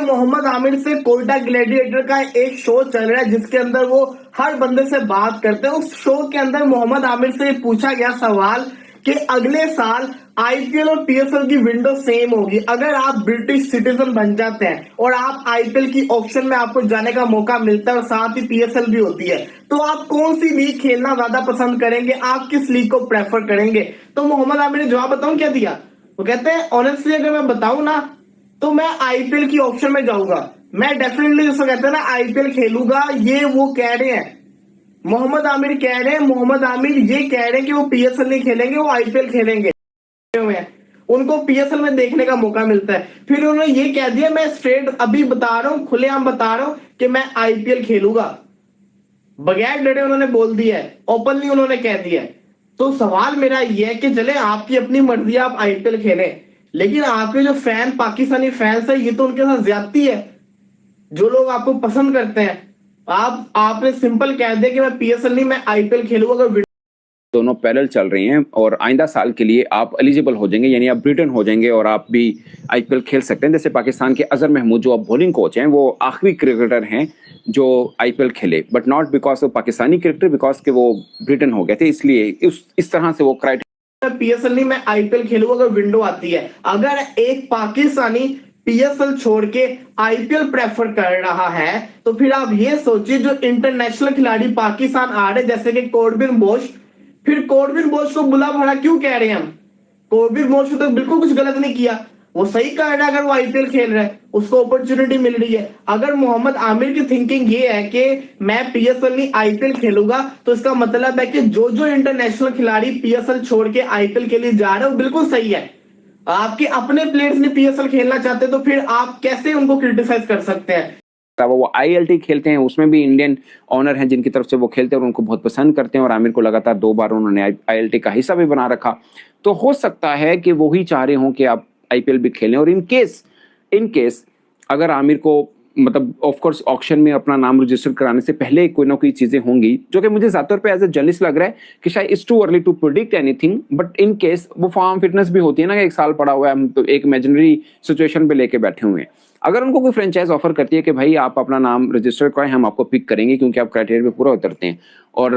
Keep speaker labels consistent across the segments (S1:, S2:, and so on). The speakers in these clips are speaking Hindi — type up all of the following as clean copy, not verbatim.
S1: भैया मोहम्मद आमिर से कोयटा ग्लैडिएटर का एक शो चल रहा है जिसके अंदर वो हर बंदे से बात करते हैं। उस शो के अंदर मोहम्मद आमिर से पूछा गया सवाल कि अगले साल आईपीएल और पीएसएल की विंडो सेम होगी। अगर आप ब्रिटिश सिटीजन बन जाते हैं और आप आईपीएल की ऑक्शन में आपको जाने का मौका मिलता है और साथ ही पीएसएल भी होती है, तो आप कौन सी लीग खेलना ज्यादा पसंद करेंगे? आप किस लीग को प्रेफर करेंगे? तो मोहम्मद आमिर ने जवाब बताऊं क्या दिया? वो कहते हैं ऑनेस्टली अगर मैं बताऊं ना तो मैं आईपीएल की ऑप्शन में जाऊंगा। मैं डेफिनेटली जिसको कहते हैं ना आईपीएल खेलूंगा। ये वो कह रहे हैं, मोहम्मद आमिर कह रहे हैं, मोहम्मद आमिर ये कह रहे हैं कि वो पीएसएल नहीं खेलेंगे, वो आईपीएल खेलेंगे। उनको पीएसएल में देखने का मौका मिलता है। फिर उन्होंने ये कह दिया, मैं स्ट्रेट अभी बता रहा हूं, खुलेआम बता रहा हूं कि मैं आईपीएल खेलूंगा। बगैर डरे उन्होंने बोल दिया है, ओपनली उन्होंने कह दिया है। तो सवाल मेरा ये है कि चले आपकी अपनी मर्जी, आप आईपीएल खेलें, लेकिन आपके जो फैन पाकिस्तानी फैंस है ये तो उनके साथ ज्यादती है। जो लोग आपको पसंद करते हैं, आपने सिंपल कह दिया कि मैं पीएसएल नहीं, मैं आईपीएल खेलूंगा। अगर
S2: दोनों पैरेलल चल रही हैं और आइंदा साल के लिए आप एलिजिबल हो जाएंगे, यानी आप ब्रिटेन हो जाएंगे और आप भी आईपीएल खेल सकते हैं। जैसे पाकिस्तान के अजहर महमूद जो अब बॉलिंग कोच हैं, वो आखिरी क्रिकेटर हैं जो आईपीएल खेले, but not because of Pakistani cricketer, because के वो ब्रिटेन हो गए थे, इसलिए इस तरह से वो क्राइटेरिया।
S1: पीएसएल नहीं, मैं आईपीएल खेलूंगा अगर विंडो आती है। अगर एक पाकिस्तानी पीएसएल छोड़ के आईपीएल प्रेफर कर रहा है तो फिर आप ये सोचिए जो इंटरनेशनल खिलाड़ी पाकिस्तान आ रहे जैसे कि कॉर्बिन बोश, फिर कॉर्बिन बोश को बुला भला क्यों कह रहे हैं हम? कॉर्बिन बोश तो बिल्कुल कुछ गलत नहीं किया, वो सही कह रहा है। अगर वो आईपीएल खेल रहा है, उसको अपॉर्चुनिटी मिल रही है। अगर मोहम्मद आमिर की थिंकिंग ये है कि मैं पीएसएल नहीं आईपीएल खेलूंगा, तो इसका मतलब है कि जो जो इंटरनेशनल खिलाड़ी पीएसएल छोड़ के आईपीएल के लिए जा रहे हैं वो बिल्कुल सही है। आपके अपने प्लेयर्स ने पीएसएल खेलना चाहते तो फिर आप कैसे उनको क्रिटिसाइज कर सकते हैं?
S2: वो आईएलटी खेलते हैं, उसमें भी इंडियन ऑनर हैं जिनकी तरफ से वो खेलते हैं और उनको बहुत पसंद करते हैं, और आमिर को लगातार 2 बार उन्होंने आईएलटी का हिस्सा भी बना रखा। तो हो सकता है कि वो ही चाह रहे हों कि आप आईपीएल भी खेलें, और इन केस अगर आमिर को मतलब ऑफ कोर्स ऑक्शन में अपना नाम रजिस्टर कराने से पहले कोई ना कोई चीजें होंगी, जो कि मुझे ज्यादातर पे एज ए जर्नलिस्ट लग रहा है कि शायद it's too early to predict anything, but in case वो फॉर्म फिटनेस भी होती है ना कि 1 साल पड़ा हुआ है, हम तो एक इमेजिनरी सिचुएशन पे लेके बैठे हुए हैं। अगर उनको कोई फ्रेंचाइज ऑफर करती है कि भाई आप अपना नाम रजिस्टर कराएं, हम आपको पिक करेंगे क्योंकि आप क्राइटेरिया पे पूरा उतरते हैं, और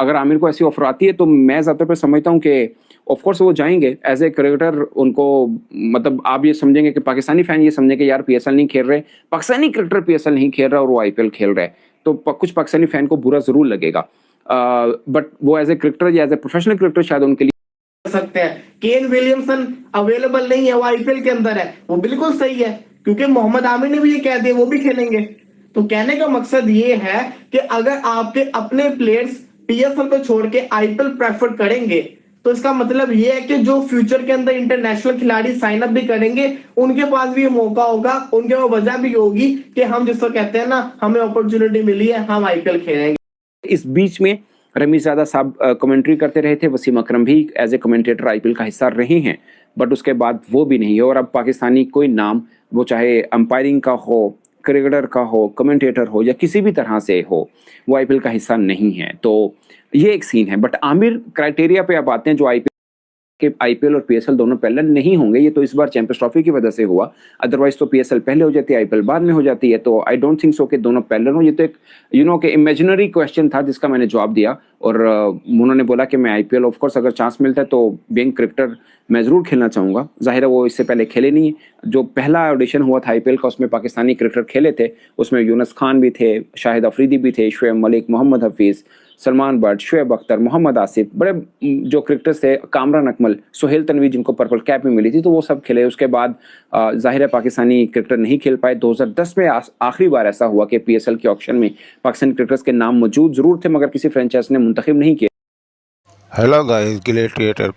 S2: अगर आमिर को ऐसी ऑफर आती है तो मैं ज्यादातर पे समझता हूँ कि ऑफ कोर्स वो जाएंगे एज ए क्रिकेटर। उनको मतलब आप ये समझेंगे कि पाकिस्तानी फैन ये समझेंगे यार पीएसएल नहीं खेल रहे, पाकिस्तानी क्रिकेटर पीएसएल नहीं खेल रहा और वो आईपीएल खेल रहा है, तो कुछ पाकिस्तानी फैन को बुरा जरूर लगेगा, बट वो एज ए क्रिकेटर या एज ए प्रोफेशनल क्रिकेटर शायद उनके लिए
S1: सकते हैं। केन विलियमसन अवेलेबल नहीं है, वो आईपीएल के अंदर है, वो बिल्कुल सही है, क्योंकि मोहम्मद आमिर ने भी ये कह दिया वो भी खेलेंगे। तो कहने का मकसद ये है कि अगर आपके अपने प्लेयर्स पीएसएल को छोड़ के आईपीएल प्रेफर करेंगे तो इसका मतलब ये है कि जो फ्यूचर के अंदर इंटरनेशनल खिलाड़ी साइन अप भी करेंगे उनके पास भी ये मौका होगा, उनके वो वजह भी होगी कि हम जिसको कहते हैं ना हमें अपॉर्चुनिटी मिली है, हम आईपीएल खेलेंगे।
S2: इस बीच में रमीज़ादा साहब कमेंट्री करते रहे थे, वसीम अकरम भी एज ए कमेंटेटर आईपीएल का हिस्सा रहे हैं, बट उसके बाद वो भी नहीं है, और अब पाकिस्तानी कोई नाम, वो चाहे अंपायरिंग का हो, क्रिकेटर का हो, कमेंटेटर हो या किसी भी तरह से हो, वो आईपीएल का हिस्सा नहीं है। तो ये एक सीन है। बट आमिर क्राइटेरिया पे आप आते हैं, जो आईपीएल और पीएसएल दोनों पैरेलल नहीं होंगे, ये तो इस बार चैंपियंस ट्रॉफी की वजह से हुआ, अदरवाइज तो पीएसएल पहले हो जाती है, आईपीएल बाद में हो जाती है। तो आई डोंट थिंक सो कि दोनों पैरेलल हो। ये तो एक के इमेजिनरी क्वेश्चन था जिसका मैंने जवाब दिया, और उन्होंने बोला कि मैं आईपीएल ऑफ कोर्स अगर चांस मिलता है तो बीइंग क्रिकेटर मैं जरूर खेलना चाहूंगा। जाहिर है वो इससे पहले खेले नहीं, जो पहला ऑडिशन हुआ था आईपीएल का उसमें पाकिस्तानी क्रिकेटर खेले थे, उसमें यूनुस खान भी थे, शाहिद अफरीदी भी थे, शुएब मलिक, मोहम्मद हफीज, सलमान बट, शुएब अख्तर, मोहम्मद आसिफ, बड़े जो क्रिकेटर्स थे, कामरान अकमल, सुहेल तनवीर जिनको पर्पल कैप में मिली थी, तो वो सब खेले। उसके बाद जाहिर है पाकिस्तानी क्रिकेटर नहीं खेल पाए। 2010 में आखिरी बार ऐसा हुआ कि पीएसएल के ऑक्शन में पाकिस्तानी क्रिकेटर्स के नाम मौजूद जरूर थे मगर किसी फ्रेंचाइज ने मुंतखब नहीं किया।
S3: हेलो गाइस, ग्लैडिएटर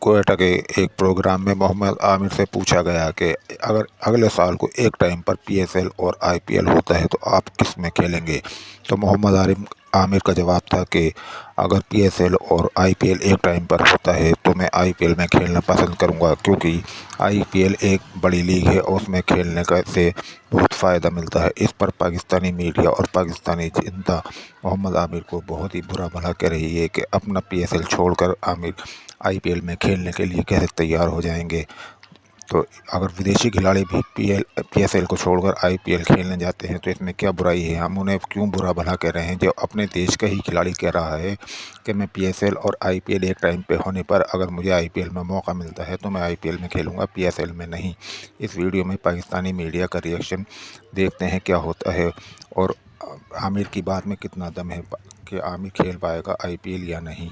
S3: कोयटा के एक प्रोग्राम में मोहम्मद आमिर से पूछा गया कि अगर अगले साल को एक टाइम पर पीएसएल और आईपीएल होता है तो आप किस में खेलेंगे। तो मोहम्मद आमिर का जवाब था कि अगर पीएसएल और आईपीएल एक टाइम पर होता है तो मैं आईपीएल में खेलना पसंद करूंगा, क्योंकि आईपीएल एक बड़ी लीग है और उसमें खेलने का से बहुत फ़ायदा मिलता है। इस पर पाकिस्तानी मीडिया और पाकिस्तानी जनता मोहम्मद आमिर को बहुत ही बुरा भला कह रही है कि अपना पीएसएल छोड़कर आमिर आईपीएल में खेलने के लिए कैसे तैयार हो जाएंगे। तो अगर विदेशी खिलाड़ी भी PSL को छोड़कर IPL खेलने जाते हैं तो इसमें क्या बुराई है? हम उन्हें क्यों बुरा भला कह रहे हैं? जो अपने देश का ही खिलाड़ी कह रहा है कि मैं PSL और IPL एक टाइम पे होने पर अगर मुझे IPL में मौका मिलता है तो मैं IPL में खेलूँगा, PSL में नहीं। इस वीडियो में पाकिस्तानी मीडिया का रिएक्शन देखते हैं क्या होता है, और आमिर की बात में कितना दम है कि आमिर खेल पाएगा IPL या नहीं।